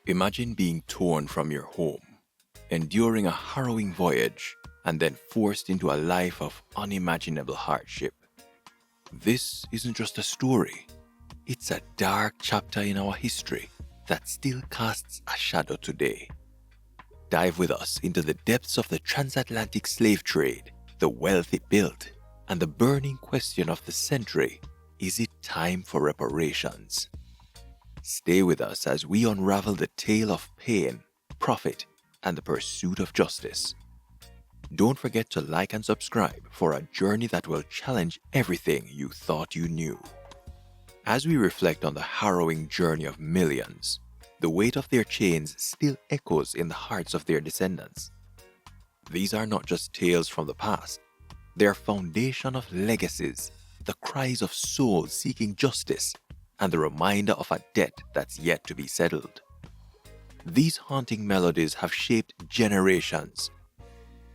Imagine being torn from your home, enduring a harrowing voyage, and then forced into a life of unimaginable hardship. This isn't just a story, it's a dark chapter in our history that still casts a shadow today. Dive with us into the depths of the transatlantic slave trade, the wealth it built, and the burning question of the century: is it time for reparations? Stay with us as we unravel the tale of pain, profit, and the pursuit of justice. Don't forget to like and subscribe for a journey that will challenge everything you thought you knew. As we reflect on the harrowing journey of millions, the weight of their chains still echoes in the hearts of their descendants. These are not just tales from the past, they're foundation of legacies, the cries of souls seeking justice, and the reminder of a debt that's yet to be settled. These haunting melodies have shaped generations.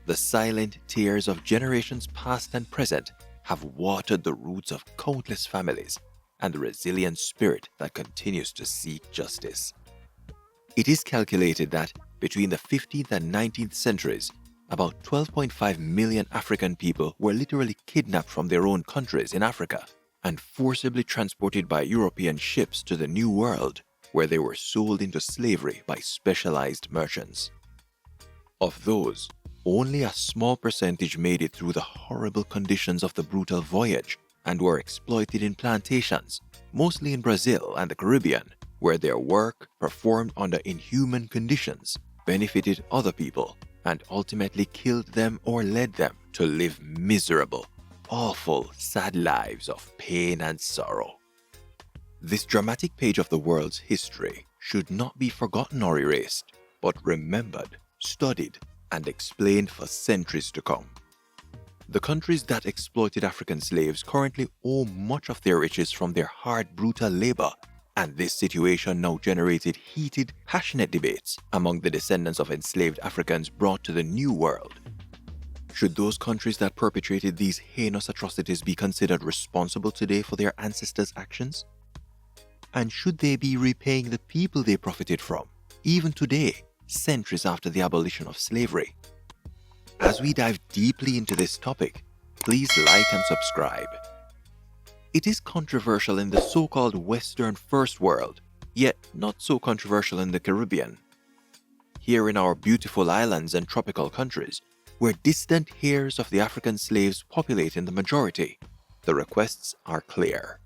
The silent tears of generations past and present have watered the roots of countless families and the resilient spirit that continues to seek justice. It is calculated that between the 15th and 19th centuries, about 12.5 million African people were literally kidnapped from their own countries in Africa and forcibly transported by European ships to the New World, where they were sold into slavery by specialized merchants. Of those, only a small percentage made it through the horrible conditions of the brutal voyage and were exploited in plantations, mostly in Brazil and the Caribbean, where their work, performed under inhuman conditions, benefited other people and ultimately killed them or led them to live miserable, awful, sad lives of pain and sorrow. This dramatic page of the world's history should not be forgotten or erased, but remembered, studied, and explained for centuries to come. The countries that exploited African slaves currently owe much of their riches from their hard, brutal labor, and this situation now generated heated, passionate debates among the descendants of enslaved Africans brought to the New World. Should those countries that perpetrated these heinous atrocities be considered responsible today for their ancestors' actions? And should they be repaying the people they profited from, even today, centuries after the abolition of slavery? As we dive deeply into this topic, please like and subscribe. It is controversial in the so-called Western First World, yet not so controversial in the Caribbean. Here in our beautiful islands and tropical countries, where distant heirs of the African slaves populate in the majority, the requests are clear.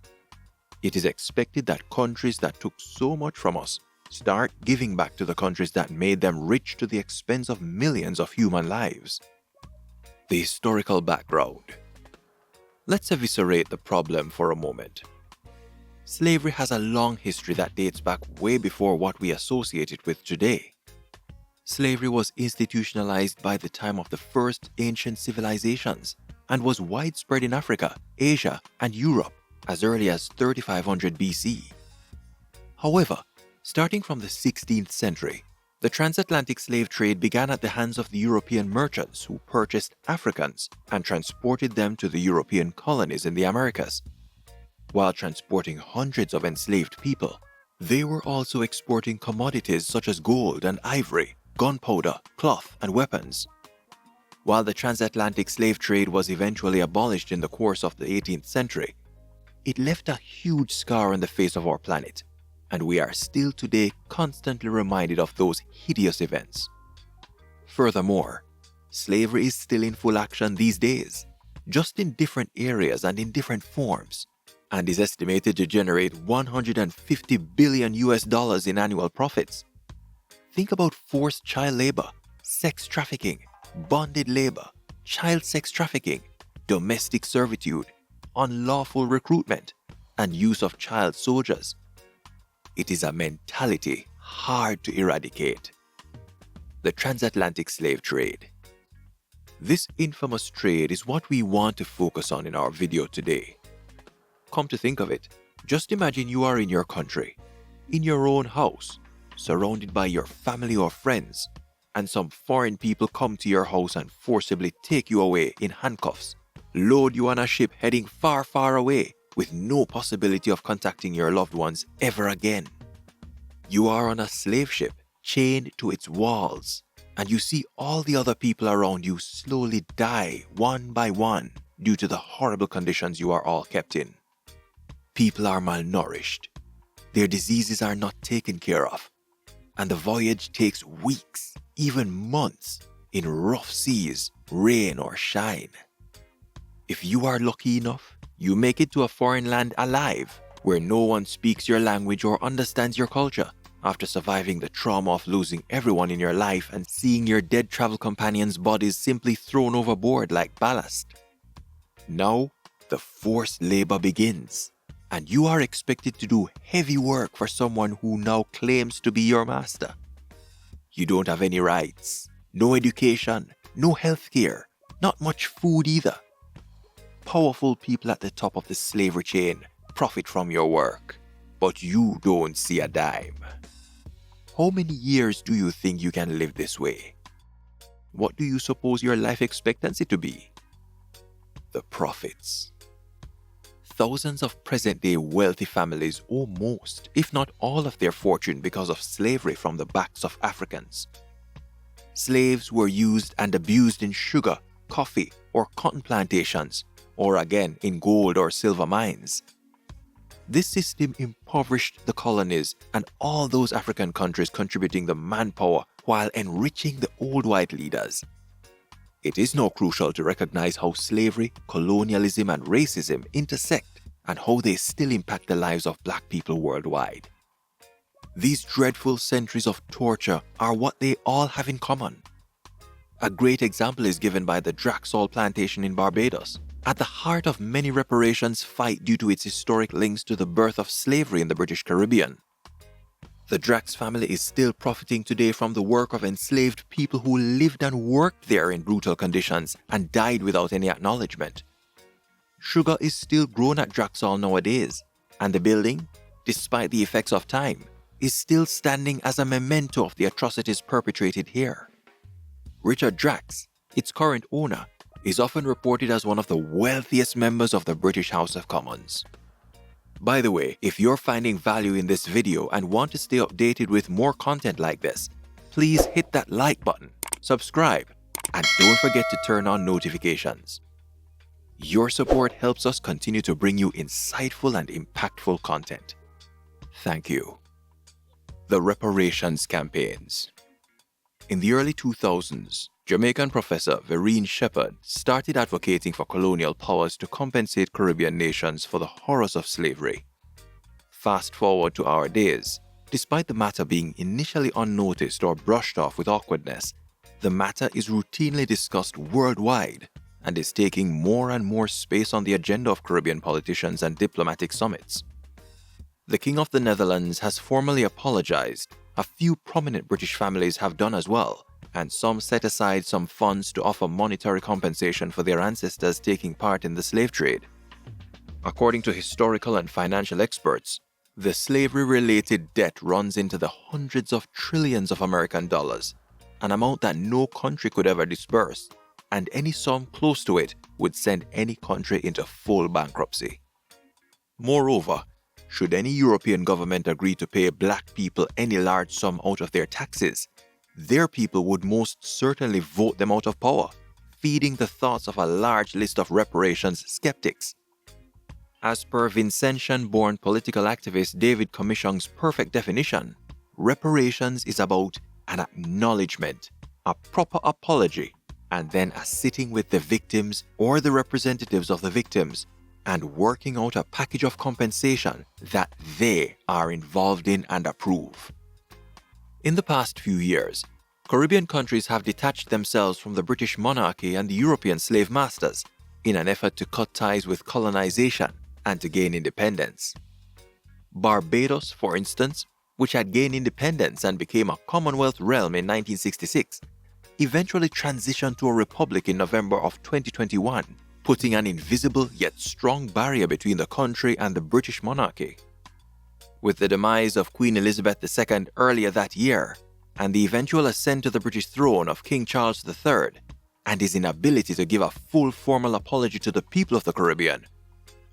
It is expected that countries that took so much from us start giving back to the countries that made them rich to the expense of millions of human lives. The historical background. Let's eviscerate the problem for a moment. Slavery has a long history that dates back way before what we associate it with today. Slavery was institutionalized by the time of the first ancient civilizations and was widespread in Africa, Asia, and Europe as early as 3500 BC. However, starting from the 16th century, the transatlantic slave trade began at the hands of the European merchants who purchased Africans and transported them to the European colonies in the Americas. While transporting hundreds of enslaved people, they were also exporting commodities such as gold and ivory, gunpowder, cloth, and weapons. While the transatlantic slave trade was eventually abolished in the course of the 18th century, it left a huge scar on the face of our planet, and we are still today constantly reminded of those hideous events. Furthermore, slavery is still in full action these days, just in different areas and in different forms, and is estimated to generate $150 billion in annual profits. Think about forced child labor, sex trafficking, bonded labor, child sex trafficking, domestic servitude, unlawful recruitment, and use of child soldiers. It is a mentality hard to eradicate. The transatlantic slave trade. This infamous trade is what we want to focus on in our video today. Come to think of it, just imagine you are in your country, in your own house, surrounded by your family or friends, and some foreign people come to your house and forcibly take you away in handcuffs, load you on a ship heading far, far away with no possibility of contacting your loved ones ever again. You are on a slave ship, chained to its walls, and you see all the other people around you slowly die one by one due to the horrible conditions you are all kept in. People are malnourished, their diseases are not taken care of, and the voyage takes weeks, even months, in rough seas, rain or shine. If you are lucky enough, you make it to a foreign land alive, where no one speaks your language or understands your culture, after surviving the trauma of losing everyone in your life and seeing your dead travel companions' bodies simply thrown overboard like ballast. Now, the forced labor begins, and you are expected to do heavy work for someone who now claims to be your master. You don't have any rights, no education, no health care, not much food either. Powerful people at the top of the slavery chain profit from your work, but you don't see a dime. How many years do you think you can live this way? What do you suppose your life expectancy to be? The profits. Thousands of present-day wealthy families owe most, if not all of their fortune because of slavery from the backs of Africans. Slaves were used and abused in sugar, coffee, or cotton plantations, or again in gold or silver mines. This system impoverished the colonies and all those African countries contributing the manpower while enriching the old white leaders. It is now crucial to recognize how slavery, colonialism, and racism intersect and how they still impact the lives of Black people worldwide. These dreadful centuries of torture are what they all have in common. A great example is given by the Draxall plantation in Barbados, at the heart of many reparations fight due to its historic links to the birth of slavery in the British Caribbean. The Drax family is still profiting today from the work of enslaved people who lived and worked there in brutal conditions and died without any acknowledgement. Sugar is still grown at Draxall nowadays, and the building, despite the effects of time, is still standing as a memento of the atrocities perpetrated here. Richard Drax, its current owner, is often reported as one of the wealthiest members of the British House of Commons. By the way, if you're finding value in this video and want to stay updated with more content like this, please hit that like button, subscribe, and don't forget to turn on notifications. Your support helps us continue to bring you insightful and impactful content. Thank you. The Reparations Campaigns. In the early 2000s, Jamaican professor Vereen Shepherd started advocating for colonial powers to compensate Caribbean nations for the horrors of slavery. Fast forward to our days, despite the matter being initially unnoticed or brushed off with awkwardness, the matter is routinely discussed worldwide and is taking more and more space on the agenda of Caribbean politicians and diplomatic summits. The King of the Netherlands has formally apologized. A few prominent British families have done as well, and some set aside some funds to offer monetary compensation for their ancestors taking part in the slave trade. According to historical and financial experts, the slavery-related debt runs into the hundreds of trillions of American dollars, an amount that no country could ever disburse, and any sum close to it would send any country into full bankruptcy. Moreover, should any European government agree to pay Black people any large sum out of their taxes, their people would most certainly vote them out of power, feeding the thoughts of a large list of reparations skeptics. As per Vincentian-born political activist David Comishong's perfect definition, reparations is about an acknowledgement, a proper apology, and then a sitting with the victims or the representatives of the victims and working out a package of compensation that they are involved in and approve. In the past few years, Caribbean countries have detached themselves from the British monarchy and the European slave masters in an effort to cut ties with colonization and to gain independence. Barbados, for instance, which had gained independence and became a Commonwealth realm in 1966, eventually transitioned to a republic in November of 2021, putting an invisible yet strong barrier between the country and the British monarchy. With the demise of Queen Elizabeth II earlier that year, and the eventual ascent to the British throne of King Charles III, and his inability to give a full formal apology to the people of the Caribbean,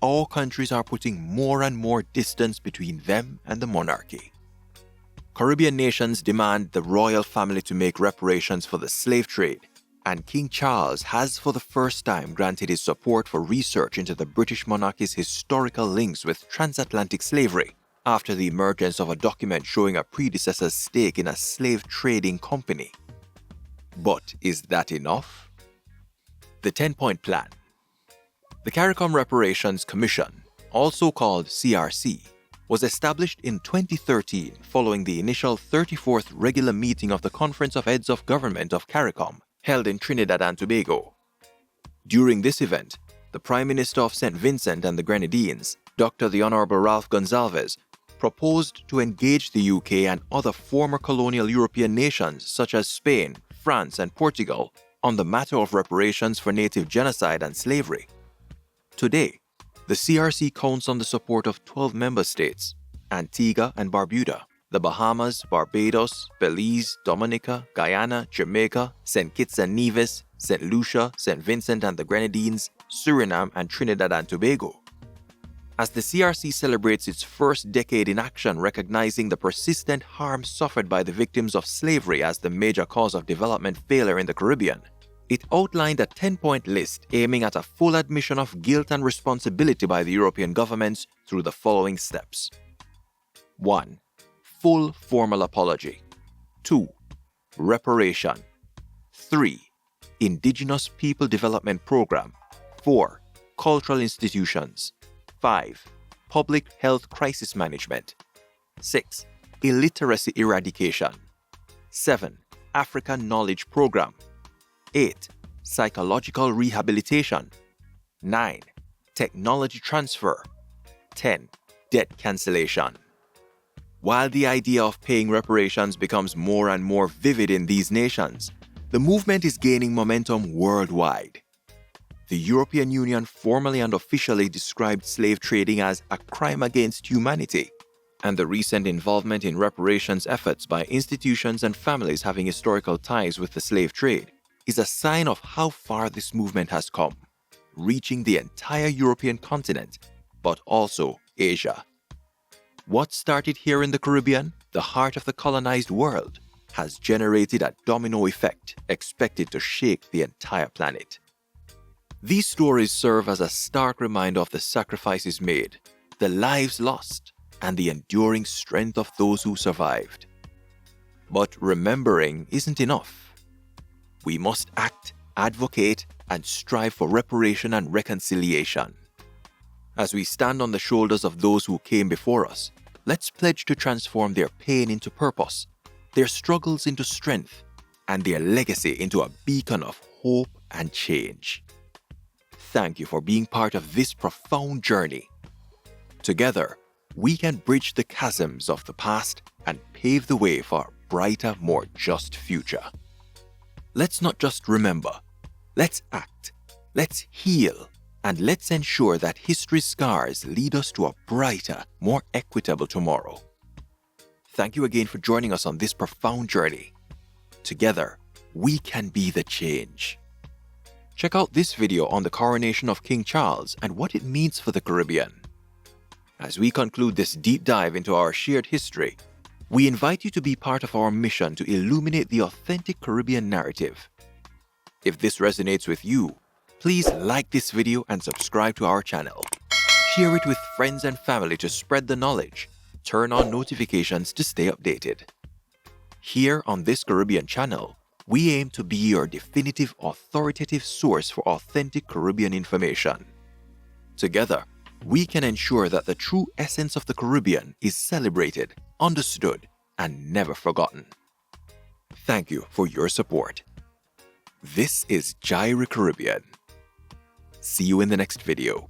all countries are putting more and more distance between them and the monarchy. Caribbean nations demand the royal family to make reparations for the slave trade, and King Charles has for the first time granted his support for research into the British monarchy's historical links with transatlantic slavery after the emergence of a document showing a predecessor's stake in a slave trading company. But is that enough? The 10-point plan. The CARICOM Reparations Commission, also called CRC, was established in 2013 following the initial 34th regular meeting of the Conference of Heads of Government of CARICOM, held in Trinidad and Tobago. During this event, the Prime Minister of St. Vincent and the Grenadines, Dr. the Honorable Ralph Gonsalves, proposed to engage the UK and other former colonial European nations such as Spain, France, and Portugal on the matter of reparations for native genocide and slavery. Today, the CRC counts on the support of 12 member states: Antigua and Barbuda, the Bahamas, Barbados, Belize, Dominica, Guyana, Jamaica, St. Kitts and Nevis, St. Lucia, St. Vincent and the Grenadines, Suriname, and Trinidad and Tobago. As the CRC celebrates its first decade in action, recognizing the persistent harm suffered by the victims of slavery as the major cause of development failure in the Caribbean, it outlined a 10-point list aiming at a full admission of guilt and responsibility by the European governments through the following steps. 1. Full formal apology. 2. Reparation. 3. Indigenous People Development Program. 4. Cultural institutions. 5. Public health crisis management. 6. Illiteracy eradication. 7. African Knowledge Program. 8. Psychological rehabilitation. 9. Technology transfer. 10. Debt cancellation. While the idea of paying reparations becomes more and more vivid in these nations, the movement is gaining momentum worldwide. The European Union formally and officially described slave trading as a crime against humanity, and the recent involvement in reparations efforts by institutions and families having historical ties with the slave trade is a sign of how far this movement has come, reaching the entire European continent, but also Asia. What started here in the Caribbean, the heart of the colonized world, has generated a domino effect expected to shake the entire planet. These stories serve as a stark reminder of the sacrifices made, the lives lost, and the enduring strength of those who survived. But remembering isn't enough. We must act, advocate, and strive for reparation and reconciliation. As we stand on the shoulders of those who came before us, let's pledge to transform their pain into purpose, their struggles into strength, and their legacy into a beacon of hope and change. Thank you for being part of this profound journey. Together, we can bridge the chasms of the past and pave the way for a brighter, more just future. Let's not just remember, let's act, let's heal, and let's ensure that history's scars lead us to a brighter, more equitable tomorrow. Thank you again for joining us on this profound journey. Together, we can be the change. Check out this video on the coronation of King Charles and what it means for the Caribbean. As we conclude this deep dive into our shared history, we invite you to be part of our mission to illuminate the authentic Caribbean narrative. If this resonates with you, please like this video and subscribe to our channel. Share it with friends and family to spread the knowledge. Turn on notifications to stay updated. Here on this Caribbean channel, we aim to be your definitive authoritative source for authentic Caribbean information. Together, we can ensure that the true essence of the Caribbean is celebrated, understood, and never forgotten. Thank you for your support. This is J-irie Caribbean. See you in the next video.